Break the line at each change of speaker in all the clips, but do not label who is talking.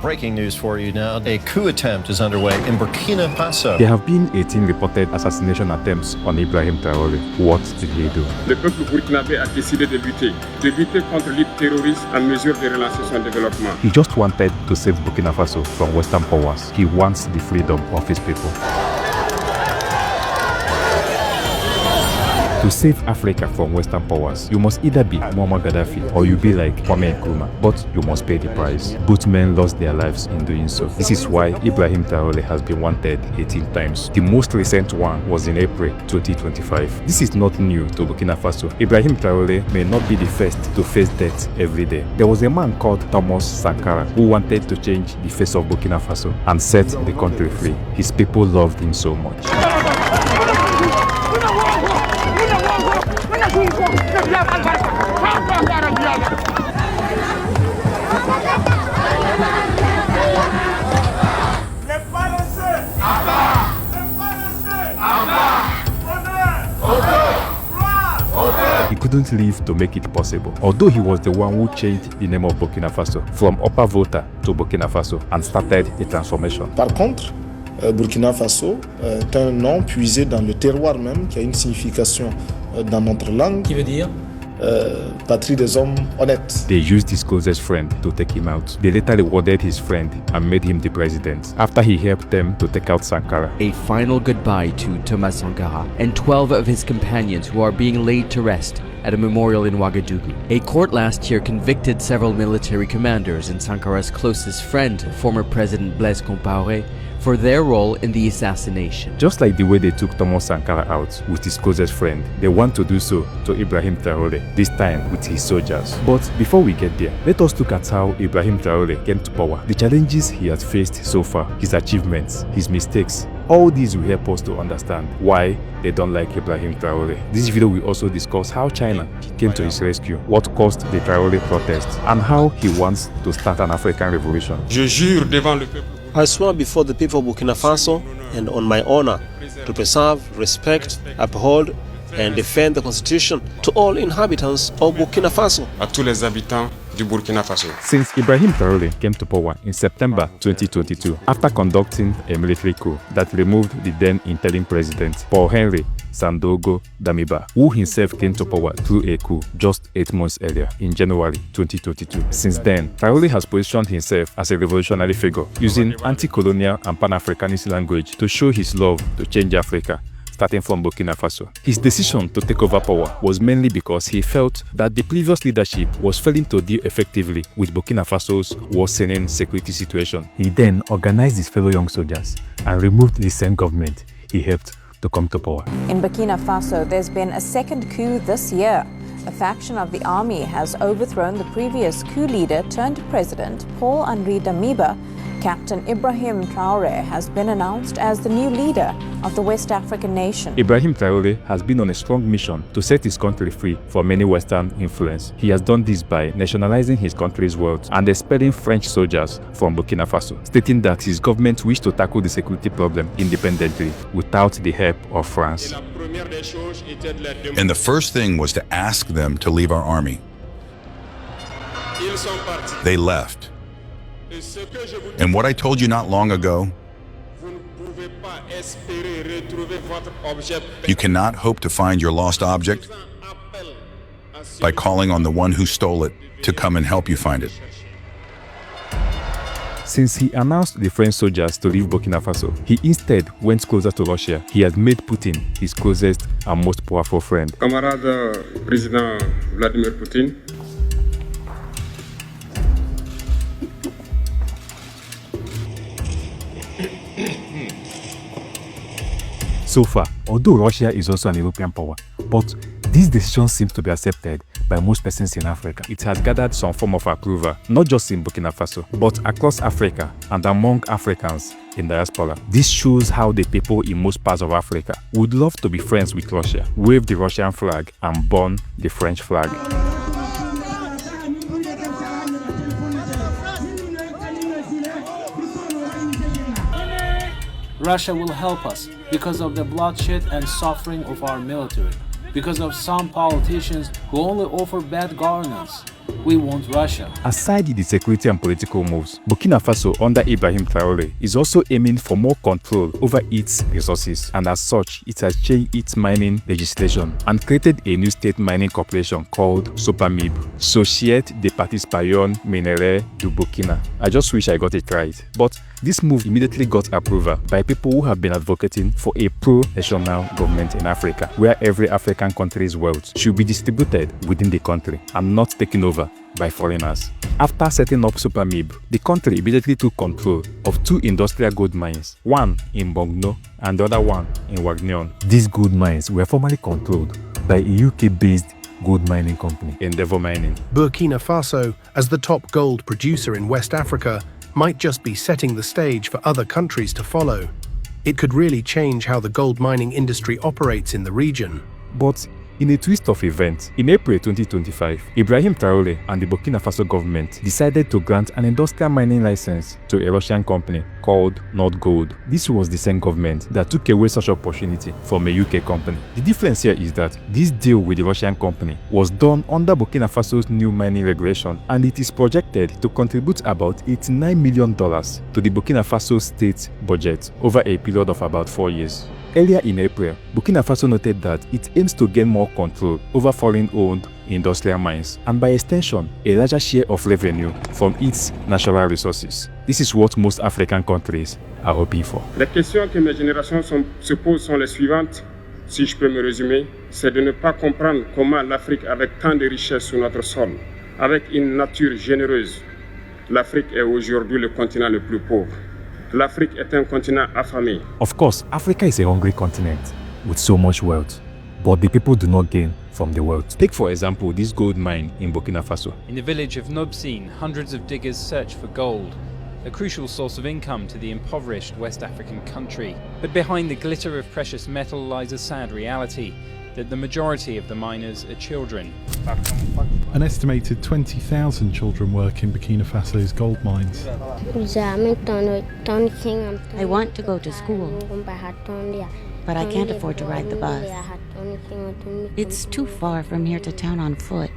Breaking news for you now. A coup attempt is underway in Burkina Faso.
There have been 18 reported assassination attempts on Ibrahim Traore. What did he do?
Le peuple burkinabé a décidé de lutter contre l'île terroriste en mesure de relancer son développement.
He just wanted to save Burkina Faso from Western powers. He wants the freedom of his people. To save Africa from Western powers, you must either be Muammar Gaddafi or you be like Kwame Nkrumah, but you must pay the price. Both men lost their lives in doing so. This is why Ibrahim Traore has been wanted 18 times. The most recent one was in April 2025. This is not new to Burkina Faso. Ibrahim Traore may not be the first to face death every day. There was a man called Thomas Sankara who wanted to change the face of Burkina Faso and set the country free. His people loved him so much. He couldn't live to make it possible, although he was the one who changed the name of Burkina Faso from Upper Volta to Burkina Faso and started the transformation.
Par contre, Burkina Faso est un nom puisé dans le terroir même, qui a une signification dans notre langue.
Qui veut dire
patrie des hommes honnêtes.
They used his closest friend to take him out. They later rewarded his friend and made him the president after he helped them to take out Sankara.
A final goodbye to Thomas Sankara and 12 of his companions who are being laid to rest at a memorial in Ouagadougou. A court last year convicted several military commanders and Sankara's closest friend, former President Blaise Compaoré, for their role in the assassination.
Just like the way they took Thomas Sankara out with his closest friend, they want to do so to Ibrahim Traore, this time with his soldiers. But before we get there, let us look at how Ibrahim Traore came to power, the challenges he has faced so far, his achievements, his mistakes. All these will help us to understand why they don't like Ibrahim Traore. This video will also discuss how China came to his rescue, what caused the Traore protests, and how he wants to start an African revolution.
Je jure devant le peuple.
I swear before the people of Burkina Faso and on my honor to preserve, respect, uphold, and defend the Constitution to all inhabitants of Burkina Faso.
À tous les habitants du Burkina Faso.
Since Ibrahim Traore came to power in September 2022, after conducting a military coup that removed the then interim president, Paul-Henri Sandaogo Damiba, who himself came to power through a coup just 8 months earlier in January 2022. Since then, Traore has positioned himself as a revolutionary figure, using anti-colonial and pan-Africanist language to show his love to change Africa, starting from Burkina Faso. His decision to take over power was mainly because he felt that the previous leadership was failing to deal effectively with Burkina Faso's worsening security situation. He then organized his fellow young soldiers and removed the same government he helped to come to power.
In Burkina Faso, there's been a second coup this year. A faction of the army has overthrown the previous coup leader turned president, Paul-Henri Damiba. Captain Ibrahim Traore has been announced as the new leader of the West African nation.
Ibrahim Traore has been on a strong mission to set his country free from any Western influence. He has done this by nationalizing his country's wealth and expelling French soldiers from Burkina Faso, stating that his government wished to tackle the security problem independently without the help of France.
And the first thing was to ask them to leave our army. They left. And what I told you not long ago, you cannot hope to find your lost object by calling on the one who stole it to come and help you find it.
Since he announced the French soldiers to leave Burkina Faso, he instead went closer to Russia. He had made Putin his closest and most powerful friend.
Camarade Président Vladimir Putin.
So far, although Russia is also an European power, but this decision seems to be accepted by most persons in Africa. It has gathered some form of approval, not just in Burkina Faso, but across Africa and among Africans in diaspora. This shows how the people in most parts of Africa would love to be friends with Russia, wave the Russian flag and burn the French flag.
Russia will help us because of the bloodshed and suffering of our military, because of some politicians who only offer bad governance. We want Russia.
Aside the security and political moves, Burkina Faso under Ibrahim Traore is also aiming for more control over its resources, and as such, it has changed its mining legislation and created a new state mining corporation called SOPAMIB, Société de Participation Minérale du Burkina. I just wish I got it right. But this move immediately got approval by people who have been advocating for a pro-national government in Africa, where every African country's wealth should be distributed within the country and not taken over by foreigners. After setting up SOPAMIB, the country immediately took control of 2 industrial gold mines, one in Bongno and the other one in Wagnion. These gold mines were formerly controlled by a UK-based gold mining company, Endeavour Mining.
Burkina Faso, as the top gold producer in West Africa, might just be setting the stage for other countries to follow. It could really change how the gold mining industry operates in the region.
But in a twist of events, in April 2025, Ibrahim Traore and the Burkina Faso government decided to grant an industrial mining license to a Russian company called North Gold. This was the same government that took away such opportunity from a UK company. The difference here is that this deal with the Russian company was done under Burkina Faso's new mining regulation, and it is projected to contribute about $89 million to the Burkina Faso state budget over a period of about 4 years. Earlier in April, Burkina Faso noted that it aims to gain more control over foreign-owned industrial mines and, by extension, a larger share of revenue from its natural resources. This is what most African countries are hoping for.
Les questions que mes générations se posent sont les suivantes, si je peux me résumer, c'est de ne pas comprendre comment l'Afrique, avec tant de richesses sur notre sol, avec une nature généreuse, l'Afrique est aujourd'hui le continent le plus pauvre. L'Afrique est un continent affamé.
Of course, Africa is a hungry continent with so much wealth, but the people do not gain from the wealth. Take for example this gold mine in Burkina Faso.
In the village of Nobsine, hundreds of diggers search for gold, a crucial source of income to the impoverished West African country. But behind the glitter of precious metal lies a sad reality, that the majority of the miners are children.
An estimated 20,000 children work in Burkina Faso's gold mines.
I want to go to school, but I can't afford to ride the bus. It's too far from here to town on foot.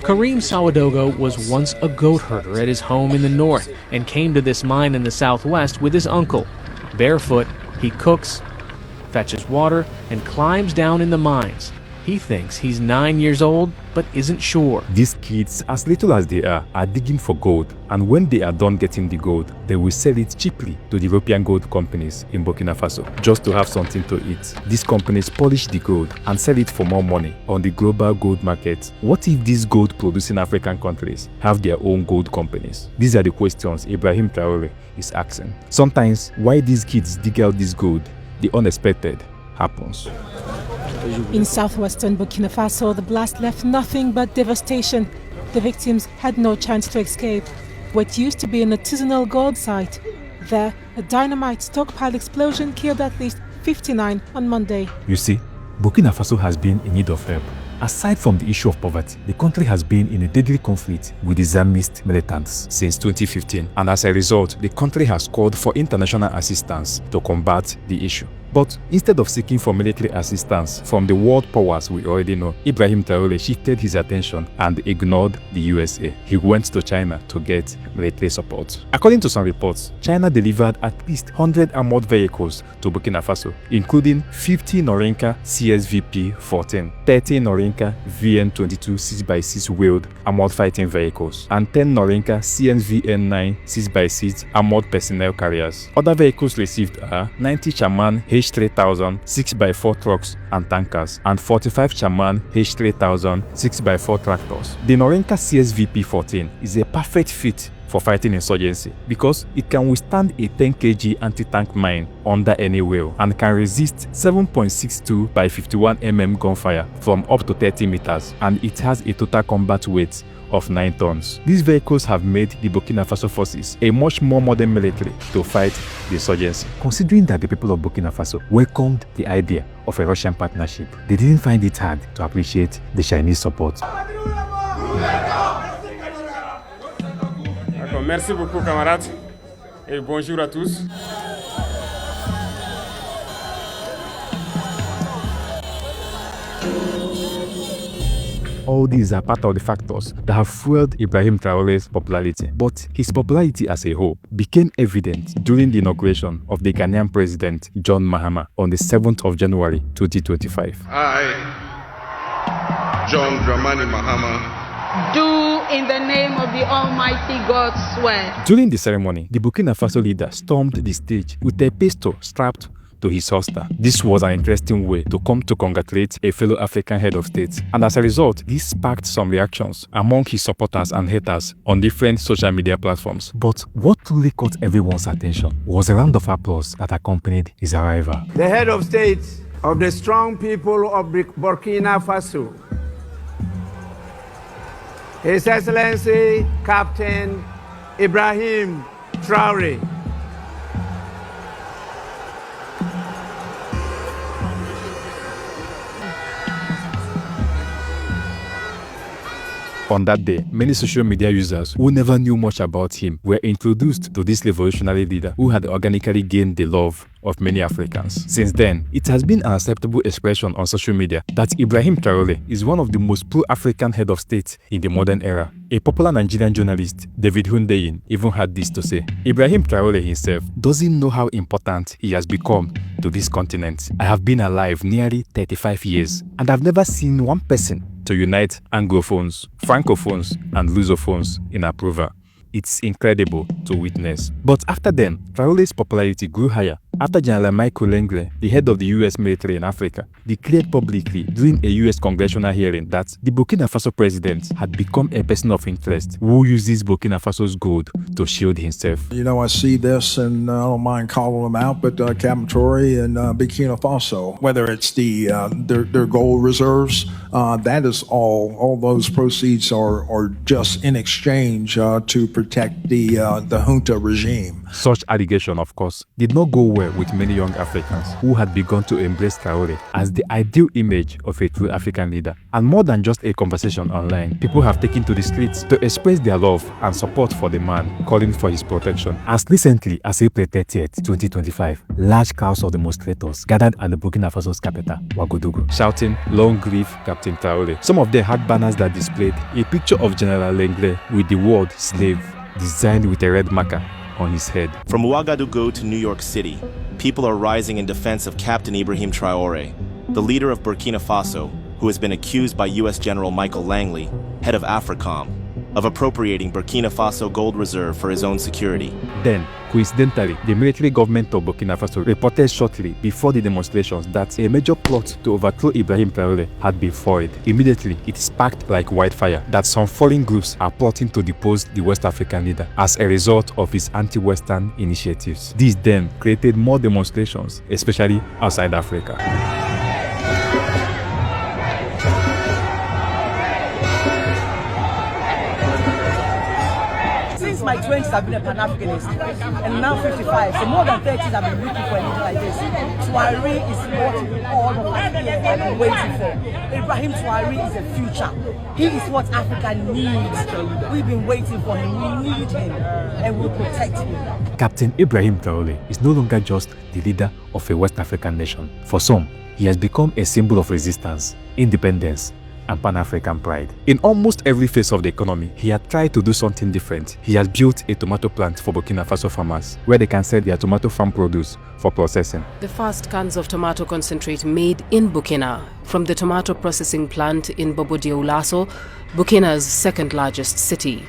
Karim Sawadogo was once a goat herder at his home in the north and came to this mine in the southwest with his uncle. Barefoot, he cooks, fetches water, and climbs down in the mines. He thinks he's 9 years old, but isn't sure.
These kids, as little as they are digging for gold, and when they are done getting the gold, they will sell it cheaply to the European gold companies in Burkina Faso, just to have something to eat. These companies polish the gold and sell it for more money on the global gold market. What if these gold-producing African countries have their own gold companies? These are the questions Ibrahim Traore is asking. Sometimes, why these kids dig out this gold, the unexpected happens.
In southwestern Burkina Faso, the blast left nothing but devastation. The victims had no chance to escape. What used to be an artisanal gold site, there, a dynamite stockpile explosion killed at least 59 on Monday.
You see, Burkina Faso has been in need of help. Aside from the issue of poverty, the country has been in a deadly conflict with Islamist militants since 2015, and as a result, the country has called for international assistance to combat the issue. But instead of seeking for military assistance from the world powers we already know, Ibrahim Traore shifted his attention and ignored the USA. He went to China to get military support. According to some reports, China delivered at least 100 armored vehicles to Burkina Faso, including 50 Norinca CSVP-14, 30 Norinca VN-22 6x6 wheeled armored fighting vehicles, and 10 Norinca CNVN-9 6x6 armored personnel carriers. Other vehicles received are 90 Chaman H3000 6x4 trucks and tankers, and 45 Chaman H3000 6x4 tractors. The Norinca CSVP-14 is a perfect fit for fighting insurgency because it can withstand a 10 kg anti-tank mine under any wheel and can resist 7.62 by 51 mm gunfire from up to 30 meters, and it has a total combat weight of 9 tons. These vehicles have made the Burkina Faso forces a much more modern military to fight the insurgency. Considering that the people of Burkina Faso welcomed the idea of a Russian partnership, they didn't find it hard to appreciate the Chinese support.
Merci beaucoup camarades et bonjour à tous.
All these are part of the factors that have fueled Ibrahim Traore's popularity. But his popularity as a whole became evident during the inauguration of the Ghanaian president John Mahama on the 7th of January 2025.
I, John Dramani Mahama,
do in the name of the Almighty God swear.
During the ceremony, the Burkina Faso leader stormed the stage with a pistol strapped to his holster. This was an interesting way to come to congratulate a fellow African head of state, and as a result, this sparked some reactions among his supporters and haters on different social media platforms. But what truly caught everyone's attention was a round of applause that accompanied his arrival.
The head of state of the strong people of Burkina Faso, His Excellency Captain Ibrahim Traore.
On that day, many social media users who never knew much about him were introduced to this revolutionary leader who had organically gained the love of many Africans. Since then, it has been an acceptable expression on social media that Ibrahim Traore is one of the most pro-African head of state in the modern era. A popular Nigerian journalist, David Hundeyin, even had this to say: Ibrahim Traore himself doesn't know how important he has become to this continent. I have been alive nearly 35 years and I've never seen one person to unite Anglophones, Francophones, and Lusophones in approval. It's incredible to witness. But after then, Traore's popularity grew higher after General Michael Langley, the head of the US military in Africa, declared publicly during a US congressional hearing that the Burkina Faso president had become a person of interest who uses Burkina Faso's gold to shield himself.
You know, I see this, and I don't mind calling them out, but Captain Traore and Burkina Faso, whether it's their gold reserves, that is all those proceeds are just in exchange to protect the junta regime.
Such allegation, of course, did not go well with many young Africans who had begun to embrace Traore as the ideal image of a true African leader. And more than just a conversation online, people have taken to the streets to express their love and support for the man, calling for his protection. As recently as April 30th, 2025, large crowds of demonstrators gathered at the Burkina Faso's capital, Ouagadougou, shouting, "Long live Captain Traore." Some of them had banners that displayed a picture of General Langley with the word slave designed with a red marker on his head.
From Ouagadougou to New York City, people are rising in defense of Captain Ibrahim Traore, the leader of Burkina Faso, who has been accused by U.S. General Michael Langley, head of AFRICOM, of appropriating Burkina Faso gold reserve for his own security.
Then, coincidentally, the military government of Burkina Faso reported shortly before the demonstrations that a major plot to overthrow Ibrahim Traore had been foiled. Immediately, it sparked like wildfire that some foreign groups are plotting to depose the West African leader as a result of his anti-Western initiatives. This then created more demonstrations, especially outside Africa.
My 20s I've been a Pan-Africanist, and now 55, so more than 30 years I've been looking for a leader like this. Traore is what all of my years I've been waiting for. Ibrahim Traore is the future. He is what Africa needs. We've been waiting for him, we need him, and we'll protect him.
Captain Ibrahim Traore is no longer just the leader of a West African nation. For some, he has become a symbol of resistance, independence, and Pan-African pride. In almost every phase of the economy, he had tried to do something different. He has built a tomato plant for Burkina Faso farmers, where they can sell their tomato farm produce for processing.
The first cans of tomato concentrate made in Burkina from the tomato processing plant in Bobo Dioulasso, Burkina's second largest city.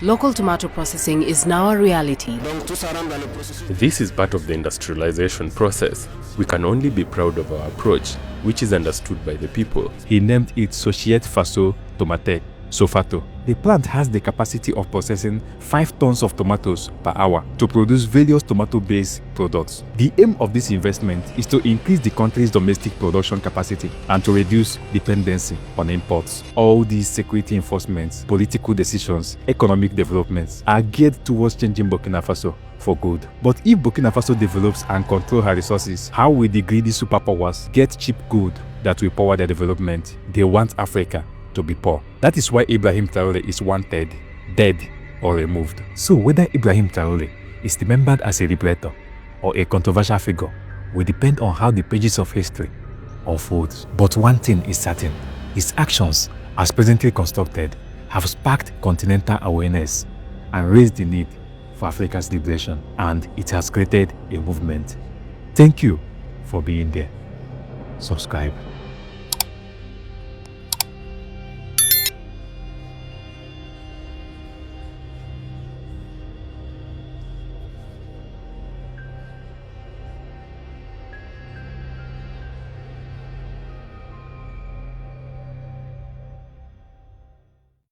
Local tomato processing is now a reality.
This is part of the industrialization process. We can only be proud of our approach, which is understood by the people.
He named it Société Faso Tomate, Sofato. The plant has the capacity of processing 5 tons of tomatoes per hour to produce various tomato-based products. The aim of this investment is to increase the country's domestic production capacity and to reduce dependency on imports. All these security enforcements, political decisions, economic developments are geared towards changing Burkina Faso for good. But if Burkina Faso develops and controls her resources, how will the greedy superpowers get cheap gold that will power their development? They want Africa to be poor. That is why Ibrahim Traore is wanted, dead, or removed. So whether Ibrahim Traore is remembered as a liberator or a controversial figure will depend on how the pages of history unfolds. But one thing is certain: his actions as presently constructed, have sparked continental awareness and raised the need for Africa's liberation, and it has created a movement. Thank you for being there. Subscribe.